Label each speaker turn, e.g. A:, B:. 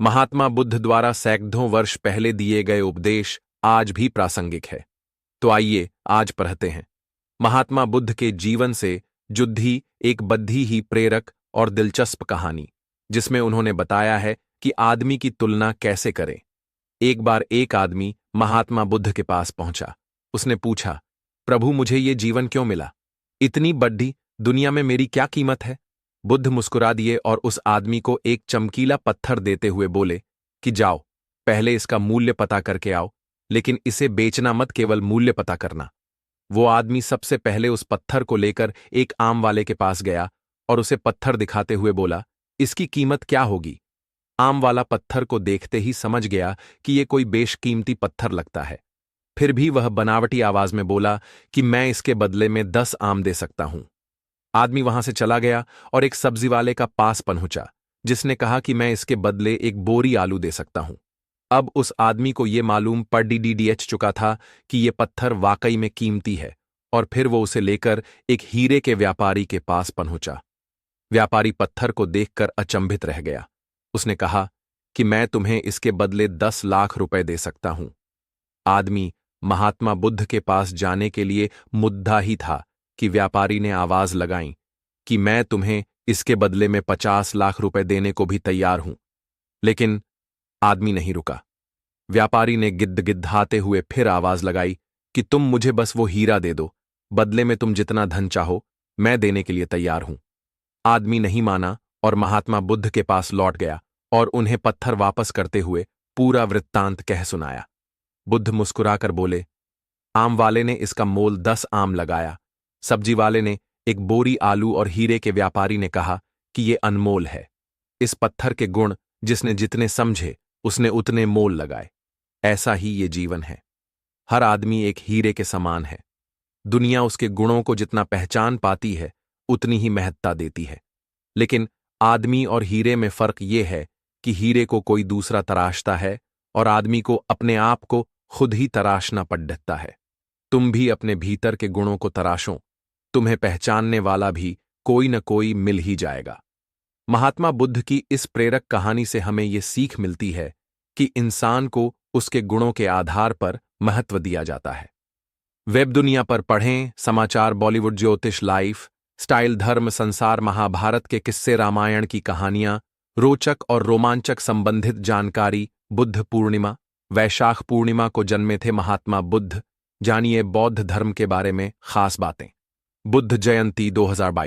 A: महात्मा बुद्ध द्वारा सैकड़ों वर्ष पहले दिए गए उपदेश आज भी प्रासंगिक है। तो आइए आज पढ़ते हैं महात्मा बुद्ध के जीवन से जुड़ी एक बड़ी ही प्रेरक और दिलचस्प कहानी, जिसमें उन्होंने बताया है कि आदमी की तुलना कैसे करें। एक बार एक आदमी महात्मा बुद्ध के पास पहुंचा। उसने पूछा, प्रभु, मुझे ये जीवन क्यों मिला? इतनी बड़ी दुनिया में मेरी क्या कीमत है? बुद्ध मुस्कुरा दिए और उस आदमी को एक चमकीला पत्थर देते हुए बोले कि जाओ, पहले इसका मूल्य पता करके आओ, लेकिन इसे बेचना मत, केवल मूल्य पता करना। वो आदमी सबसे पहले उस पत्थर को लेकर एक आम वाले के पास गया और उसे पत्थर दिखाते हुए बोला, इसकी कीमत क्या होगी? आम वाला पत्थर को देखते ही समझ गया कि ये कोई बेशकीमती पत्थर लगता है। फिर भी वह बनावटी आवाज में बोला कि मैं इसके बदले में 10 आम दे सकता हूं। आदमी वहां से चला गया और एक सब्जी वाले का पास पहुंचा, जिसने कहा कि मैं इसके बदले एक बोरी आलू दे सकता हूं। अब उस आदमी को यह मालूम पड़ चुका था कि यह पत्थर वाकई में कीमती है, और फिर वो उसे लेकर एक हीरे के व्यापारी के पास पहुंचा। व्यापारी पत्थर को देखकर अचंभित रह गया। उसने कहा कि मैं तुम्हें इसके बदले 10 लाख रुपए दे सकता हूं। आदमी महात्मा बुद्ध के पास जाने के लिए मुद्दा ही था कि व्यापारी ने आवाज लगाई कि मैं तुम्हें इसके बदले में 50 लाख रुपए देने को भी तैयार हूं। लेकिन आदमी नहीं रुका। व्यापारी ने गिद्धाते हुए फिर आवाज लगाई कि तुम मुझे बस वो हीरा दे दो, बदले में तुम जितना धन चाहो मैं देने के लिए तैयार हूं। आदमी नहीं माना और महात्मा बुद्ध के पास लौट गया और उन्हें पत्थर वापस करते हुए पूरा वृत्तांत कह सुनाया। बुद्ध मुस्कुराकर बोले, आम वाले ने इसका मोल 10 आम लगाया, सब्जी वाले ने एक बोरी आलू और हीरे के व्यापारी ने कहा कि ये अनमोल है। इस पत्थर के गुण जिसने जितने समझे उसने उतने मोल लगाए। ऐसा ही ये जीवन है। हर आदमी एक हीरे के समान है। दुनिया उसके गुणों को जितना पहचान पाती है उतनी ही महत्ता देती है। लेकिन आदमी और हीरे में फर्क यह है कि हीरे को कोई दूसरा तराशता है और आदमी को अपने आप को खुद ही तराशना पड़ता है। तुम भी अपने भीतर के गुणों को तराशो, तुम्हें पहचानने वाला भी कोई न कोई मिल ही जाएगा। महात्मा बुद्ध की इस प्रेरक कहानी से हमें यह सीख मिलती है कि इंसान को उसके गुणों के आधार पर महत्व दिया जाता है। वेब दुनिया पर पढ़ें समाचार, बॉलीवुड, ज्योतिष, लाइफ स्टाइल, धर्म, संसार, महाभारत के किस्से, रामायण की कहानियां, रोचक और रोमांचक संबंधित जानकारी। बुद्ध पूर्णिमा, वैशाख पूर्णिमा को जन्मे थे महात्मा बुद्ध। जानिए बौद्ध धर्म के बारे में खास बातें। बुद्ध जयंती 2022।